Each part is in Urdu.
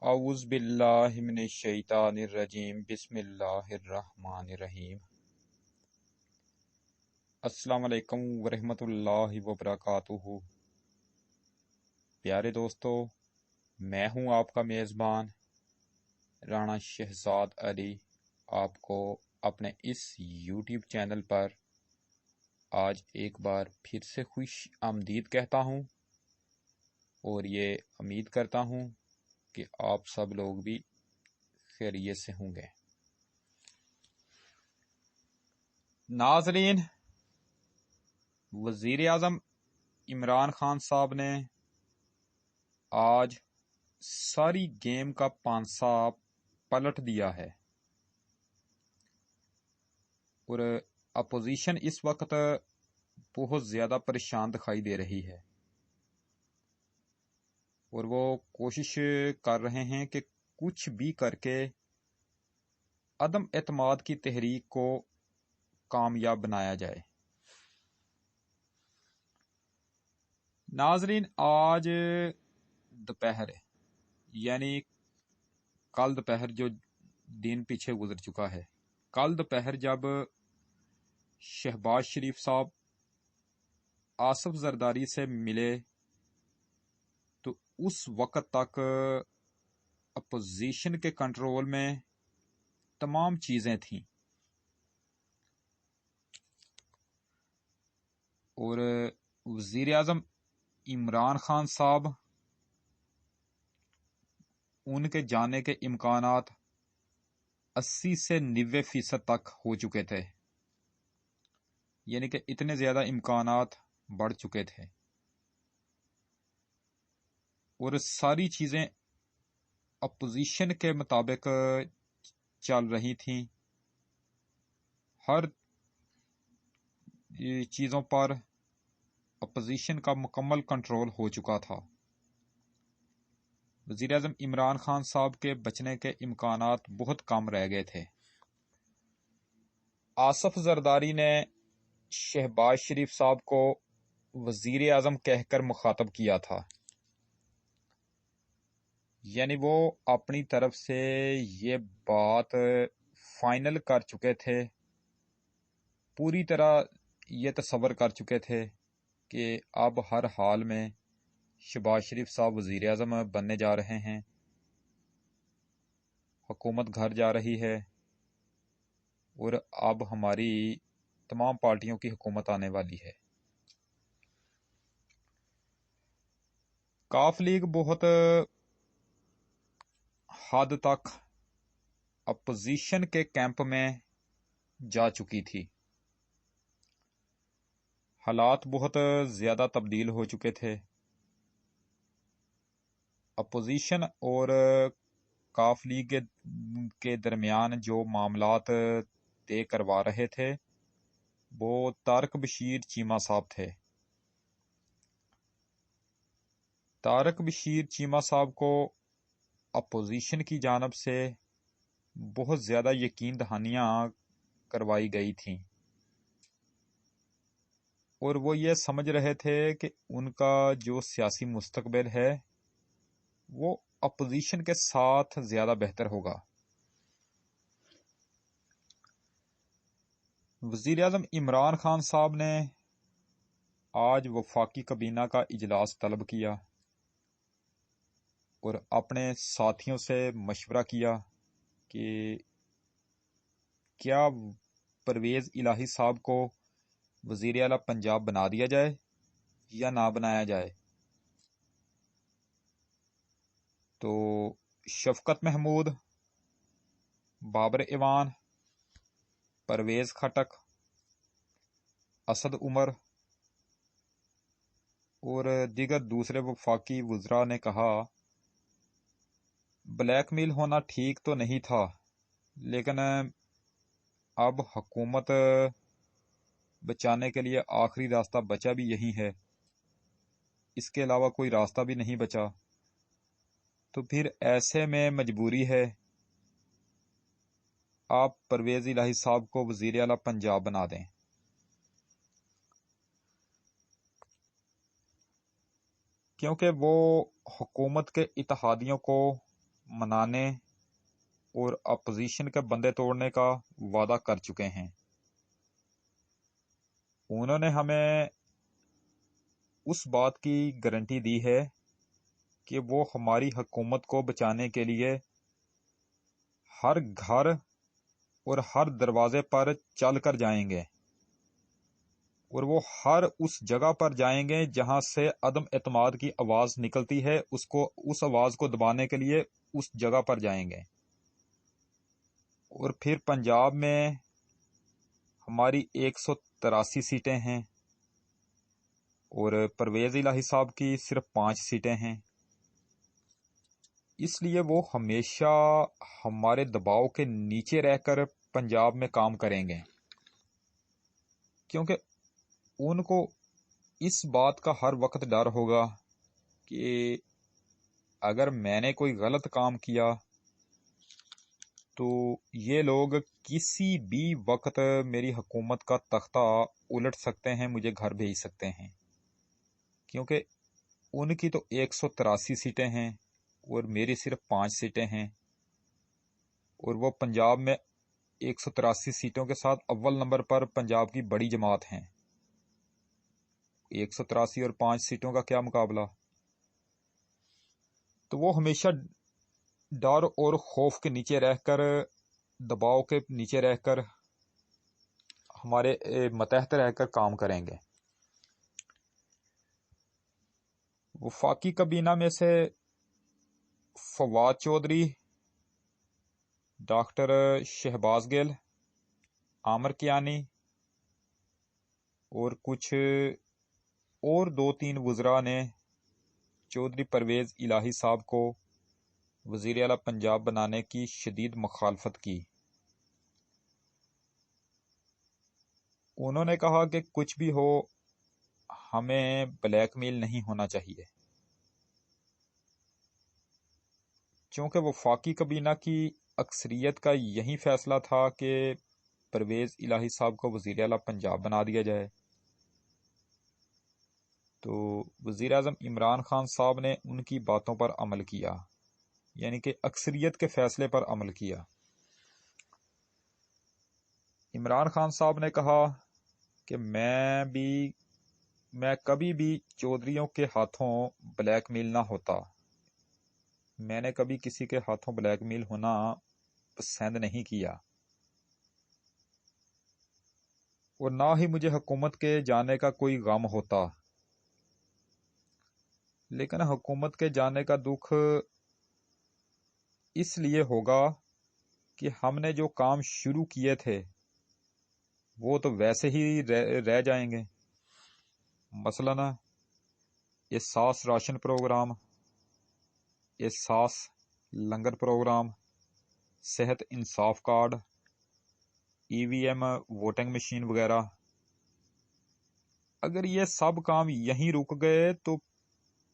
اعوذ باللہ من الشیطان الرجیم بسم اللہ الرحمن الرحیم۔ السلام علیکم ورحمۃ اللہ وبرکاتہ۔ پیارے دوستو، میں ہوں آپ کا میزبان رانا شہزاد علی، آپ کو اپنے اس یوٹیوب چینل پر آج ایک بار پھر سے خوش آمدید کہتا ہوں، اور یہ امید کرتا ہوں کہ آپ سب لوگ بھی خیریت سے ہوں گے۔ ناظرین، وزیر اعظم عمران خان صاحب نے آج ساری گیم کا پانسا پلٹ دیا ہے، اور اپوزیشن اس وقت بہت زیادہ پریشان دکھائی دے رہی ہے، اور وہ کوشش کر رہے ہیں کہ کچھ بھی کر کے عدم اعتماد کی تحریک کو کامیاب بنایا جائے۔ ناظرین، آج دوپہر یعنی کل دوپہر جو دن پیچھے گزر چکا ہے، کل دوپہر جب شہباز شریف صاحب آصف زرداری سے ملے تو اس وقت تک اپوزیشن کے کنٹرول میں تمام چیزیں تھیں، اور وزیر اعظم عمران خان صاحب ان کے جانے کے امکانات 80 سے 90% تک ہو چکے تھے، یعنی کہ اتنے زیادہ امکانات بڑھ چکے تھے، اور ساری چیزیں اپوزیشن کے مطابق چل رہی تھیں۔ ہر چیزوں پر اپوزیشن کا مکمل کنٹرول ہو چکا تھا۔ وزیر اعظم عمران خان صاحب کے بچنے کے امکانات بہت کم رہ گئے تھے۔ آصف زرداری نے شہباز شریف صاحب کو وزیر اعظم کہہ کر مخاطب کیا تھا، یعنی وہ اپنی طرف سے یہ بات فائنل کر چکے تھے، پوری طرح یہ تصور کر چکے تھے کہ اب ہر حال میں شہباز شریف صاحب وزیر اعظم بننے جا رہے ہیں، حکومت گھر جا رہی ہے، اور اب ہماری تمام پارٹیوں کی حکومت آنے والی ہے۔ کاف لیگ بہت حد تک اپوزیشن کے کیمپ میں جا چکی تھی، حالات بہت زیادہ تبدیل ہو چکے تھے۔ اپوزیشن اور کاف لیگ کے درمیان جو معاملات طے کروا رہے تھے وہ طارق بشیر چیمہ صاحب تھے۔ طارق بشیر چیمہ صاحب کو اپوزیشن کی جانب سے بہت زیادہ یقین دہانیاں کروائی گئی تھیں، اور وہ یہ سمجھ رہے تھے کہ ان کا جو سیاسی مستقبل ہے وہ اپوزیشن کے ساتھ زیادہ بہتر ہوگا۔ وزیر اعظم عمران خان صاحب نے آج وفاقی کابینہ کا اجلاس طلب کیا اور اپنے ساتھیوں سے مشورہ کیا کہ کیا پرویز الہی صاحب کو وزیر اعلیٰ پنجاب بنا دیا جائے یا نہ بنایا جائے۔ تو شفقت محمود، بابر ایوان، پرویز خٹک، اسد عمر اور دیگر دوسرے وفاقی وزراء نے کہا بلیک میل ہونا ٹھیک تو نہیں تھا، لیکن اب حکومت بچانے کے لیے آخری راستہ بچا بھی یہی ہے، اس کے علاوہ کوئی راستہ بھی نہیں بچا، تو پھر ایسے میں مجبوری ہے آپ پرویز الہی صاحب کو وزیر اعلیٰ پنجاب بنا دیں۔ کیونکہ وہ حکومت کے اتحادیوں کو منانے اور اپوزیشن کے بندے توڑنے کا وعدہ کر چکے ہیں۔ انہوں نے ہمیں اس بات کی گارنٹی دی ہے کہ وہ ہماری حکومت کو بچانے کے لیے ہر گھر اور ہر دروازے پر چل کر جائیں گے، اور وہ ہر اس جگہ پر جائیں گے جہاں سے عدم اعتماد کی آواز نکلتی ہے، اس آواز کو دبانے کے لیے اس جگہ پر جائیں گے۔ اور پھر پنجاب میں ہماری 183 سیٹیں ہیں اور پرویز الہی صاحب کی صرف 5 سیٹیں ہیں، اس لیے وہ ہمیشہ ہمارے دباؤ کے نیچے رہ کر پنجاب میں کام کریں گے، کیونکہ ان کو اس بات کا ہر وقت ڈر ہوگا کہ اگر میں نے کوئی غلط کام کیا تو یہ لوگ کسی بھی وقت میری حکومت کا تختہ الٹ سکتے ہیں، مجھے گھر بھیج سکتے ہیں، کیونکہ ان کی تو 183 سیٹیں ہیں اور میری صرف 5 سیٹیں ہیں، اور وہ پنجاب میں 183 سیٹوں کے ساتھ اول نمبر پر پنجاب کی بڑی جماعت ہیں۔ 183 اور 5 سیٹوں کا کیا مقابلہ؟ تو وہ ہمیشہ ڈر اور خوف کے نیچے رہ کر، دباؤ کے نیچے رہ کر، ہمارے متحد رہ کر کام کریں گے۔ وفاقی کابینہ میں سے فواد چودھری، ڈاکٹر شہباز گل، عامر کیانی اور کچھ اور 2-3 وزراء نے چودھری پرویز الہی صاحب کو وزیر اعلیٰ پنجاب بنانے کی شدید مخالفت کی۔ انہوں نے کہا کہ کچھ بھی ہو، ہمیں بلیک میل نہیں ہونا چاہیے، چونکہ وفاقی کابینہ کی اکثریت کا یہی فیصلہ تھا کہ پرویز الہی صاحب کو وزیر اعلیٰ پنجاب بنا دیا جائے۔ تو وزیر اعظم عمران خان صاحب نے ان کی باتوں پر عمل کیا، یعنی کہ اکثریت کے فیصلے پر عمل کیا۔ عمران خان صاحب نے کہا کہ میں کبھی بھی چودھریوں کے ہاتھوں بلیک میل نہ ہوتا، میں نے کبھی کسی کے ہاتھوں بلیک میل ہونا پسند نہیں کیا، اور نہ ہی مجھے حکومت کے جانے کا کوئی غم ہوتا، لیکن حکومت کے جانے کا دکھ اس لیے ہوگا کہ ہم نے جو کام شروع کیے تھے وہ تو ویسے ہی رہ جائیں گے۔ مثلاً احساس راشن پروگرام، احساس لنگر پروگرام، صحت انصاف کارڈ، ای وی ایم ووٹنگ مشین وغیرہ، اگر یہ سب کام یہیں رک گئے تو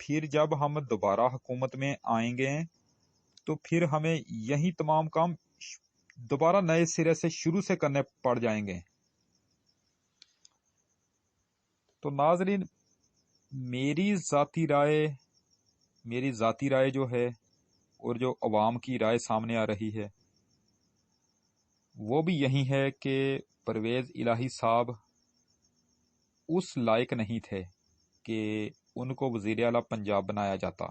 پھر جب ہم دوبارہ حکومت میں آئیں گے تو پھر ہمیں یہی تمام کام دوبارہ نئے سرے سے شروع سے کرنے پڑ جائیں گے۔ تو ناظرین، میری ذاتی رائے جو ہے اور جو عوام کی رائے سامنے آ رہی ہے وہ بھی یہی ہے کہ پرویز الہی صاحب اس لائق نہیں تھے کہ ان کو وزیر اعلیٰ پنجاب بنایا جاتا،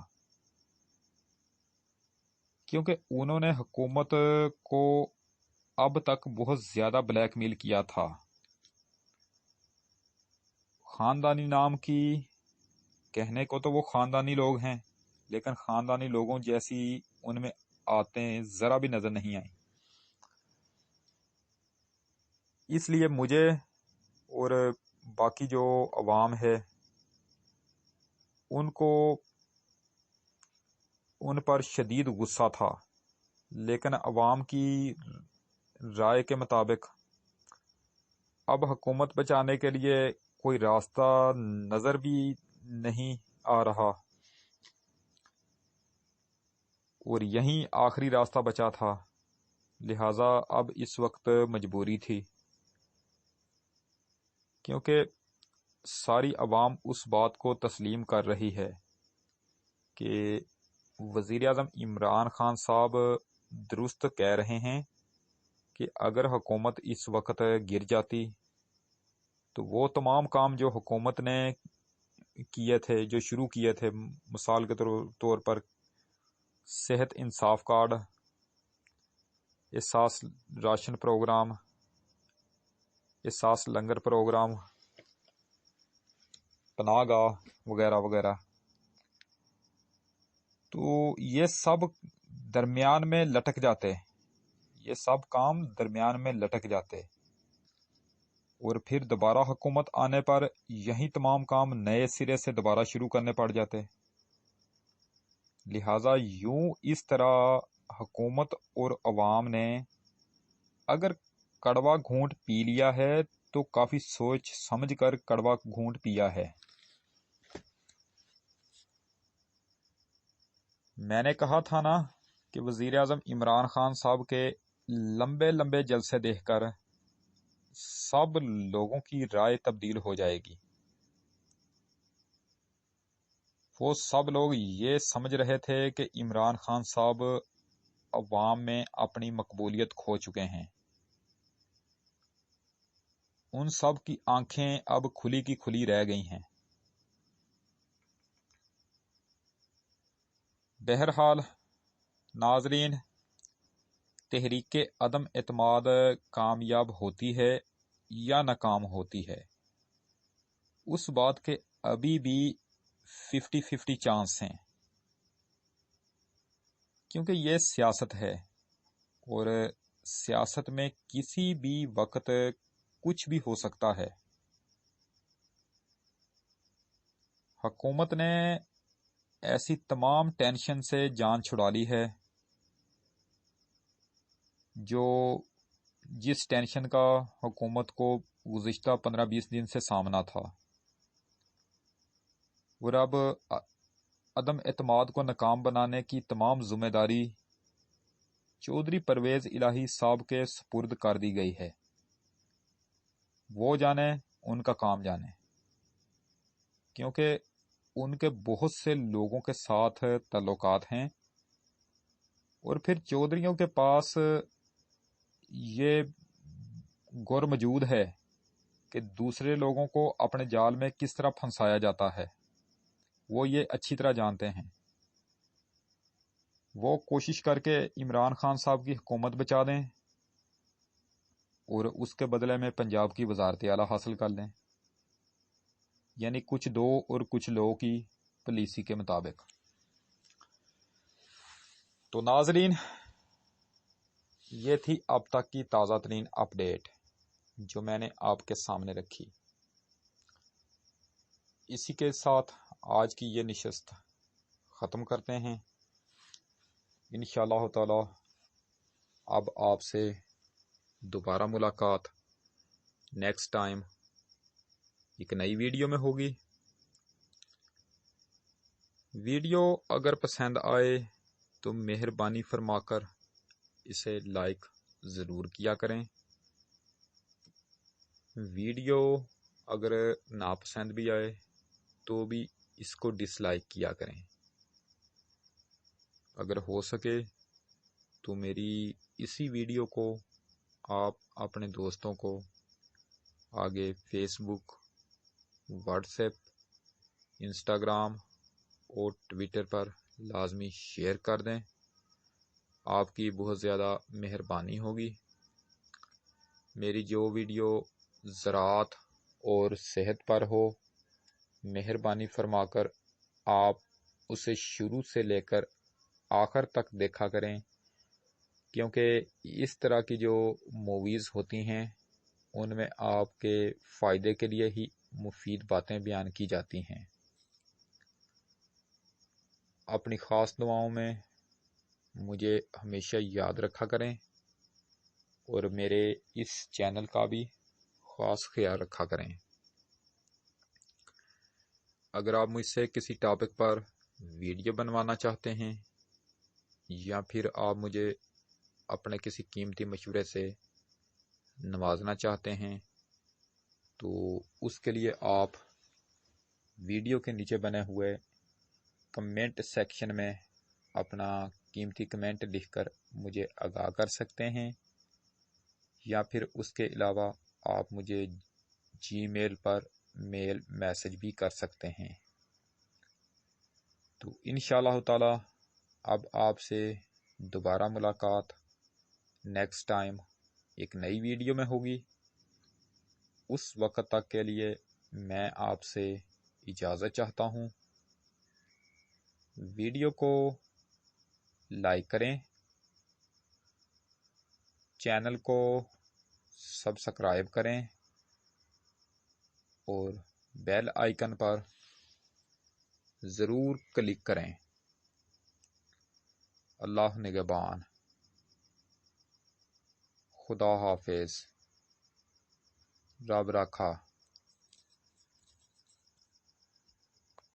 کیونکہ انہوں نے حکومت کو اب تک بہت زیادہ بلیک میل کیا تھا۔ خاندانی نام کی کہنے کو تو وہ خاندانی لوگ ہیں، لیکن خاندانی لوگوں جیسی ان میں آتیں ذرا بھی نظر نہیں آئیں۔ اس لیے مجھے اور باقی جو عوام ہے ان کو ان پر شدید غصہ تھا، لیکن عوام کی رائے کے مطابق اب حکومت بچانے کے لیے کوئی راستہ نظر بھی نہیں آ رہا، اور یہیں آخری راستہ بچا تھا، لہٰذا اب اس وقت مجبوری تھی، کیونکہ ساری عوام اس بات کو تسلیم کر رہی ہے کہ وزیر اعظم عمران خان صاحب درست کہہ رہے ہیں کہ اگر حکومت اس وقت گر جاتی تو وہ تمام کام جو حکومت نے کیے تھے، جو شروع کیے تھے، مثال کے طور پر صحت انصاف کارڈ، احساس راشن پروگرام، احساس لنگر پروگرام، پناہ گاہ وغیرہ وغیرہ، تو یہ سب درمیان میں لٹک جاتے، یہ سب کام درمیان میں لٹک جاتے، اور پھر دوبارہ حکومت آنے پر یہی تمام کام نئے سرے سے دوبارہ شروع کرنے پڑ جاتے۔ لہٰذا یوں اس طرح حکومت اور عوام نے اگر کڑوا گھونٹ پی لیا ہے تو کافی سوچ سمجھ کر کڑوا گھونٹ پیا ہے۔ میں نے کہا تھا نا کہ وزیر اعظم عمران خان صاحب کے لمبے لمبے جلسے دیکھ کر سب لوگوں کی رائے تبدیل ہو جائے گی۔ وہ سب لوگ یہ سمجھ رہے تھے کہ عمران خان صاحب عوام میں اپنی مقبولیت کھو چکے ہیں۔ ان سب کی آنکھیں اب کھلی کی کھلی رہ گئی ہیں۔ بہرحال ناظرین، تحریک عدم اعتماد کامیاب ہوتی ہے یا ناکام ہوتی ہے، اس بات کے ابھی بھی 50-50 چانس ہیں، کیونکہ یہ سیاست ہے اور سیاست میں کسی بھی وقت کچھ بھی ہو سکتا ہے۔ حکومت نے ایسی تمام ٹینشن سے جان چھڑا لی ہے جو جس ٹینشن کا حکومت کو گزشتہ 15-20 دن سے سامنا تھا، اور اب عدم اعتماد کو ناکام بنانے کی تمام ذمہ داری چودھری پرویز الہی صاحب کے سپرد کر دی گئی ہے۔ وہ جانے، ان کا کام جانے، کیونکہ ان کے بہت سے لوگوں کے ساتھ تعلقات ہیں، اور پھر چودھریوں کے پاس یہ گر موجود ہے کہ دوسرے لوگوں کو اپنے جال میں کس طرح پھنسایا جاتا ہے، وہ یہ اچھی طرح جانتے ہیں۔ وہ کوشش کر کے عمران خان صاحب کی حکومت بچا دیں اور اس کے بدلے میں پنجاب کی وزارت اعلیٰ حاصل کر لیں، یعنی کچھ دو اور کچھ لو کی پالیسی کے مطابق۔ تو ناظرین، یہ تھی اب تک کی تازہ ترین اپڈیٹ جو میں نے آپ کے سامنے رکھی۔ اسی کے ساتھ آج کی یہ نشست ختم کرتے ہیں۔ انشاءاللہ تعالی اب آپ سے دوبارہ ملاقات نیکسٹ ٹائم ایک نئی ویڈیو میں ہوگی۔ ویڈیو اگر پسند آئے تو مہربانی فرما کر اسے لائک ضرور کیا کریں۔ ویڈیو اگر ناپسند بھی آئے تو بھی اس کو ڈس لائک کیا کریں۔ اگر ہو سکے تو میری اسی ویڈیو کو آپ اپنے دوستوں کو آگے فیس بک، واٹس ایپ، انسٹاگرام اور ٹویٹر پر لازمی شیئر کر دیں۔ آپ کی بہت زیادہ مہربانی ہوگی۔ میری جو ویڈیو زراعت اور صحت پر ہو، مہربانی فرما کر آپ اسے شروع سے لے کر آخر تک دیکھا کریں، کیونکہ اس طرح کی جو موویز ہوتی ہیں ان میں آپ کے فائدے کے لیے ہی مفید باتیں بیان کی جاتی ہیں۔ اپنی خاص دعاؤں میں مجھے ہمیشہ یاد رکھا کریں اور میرے اس چینل کا بھی خاص خیال رکھا کریں۔ اگر آپ مجھ سے کسی ٹاپک پر ویڈیو بنوانا چاہتے ہیں یا پھر آپ مجھے اپنے کسی قیمتی مشورے سے نوازنا چاہتے ہیں تو اس کے لیے آپ ویڈیو کے نیچے بنے ہوئے کمنٹ سیکشن میں اپنا قیمتی کمنٹ لکھ کر مجھے آگاہ کر سکتے ہیں، یا پھر اس کے علاوہ آپ مجھے جی میل پر میل میسج بھی کر سکتے ہیں۔ تو انشاءاللہ تعالی اب آپ سے دوبارہ ملاقات نیکسٹ ٹائم ایک نئی ویڈیو میں ہوگی۔ اس وقت تک کے لیے میں آپ سے اجازت چاہتا ہوں۔ ویڈیو کو لائک کریں، چینل کو سبسکرائب کریں اور بیل آئیکن پر ضرور کلک کریں۔ اللہ نگہبان۔ خدا حافظ۔ رب رکھا۔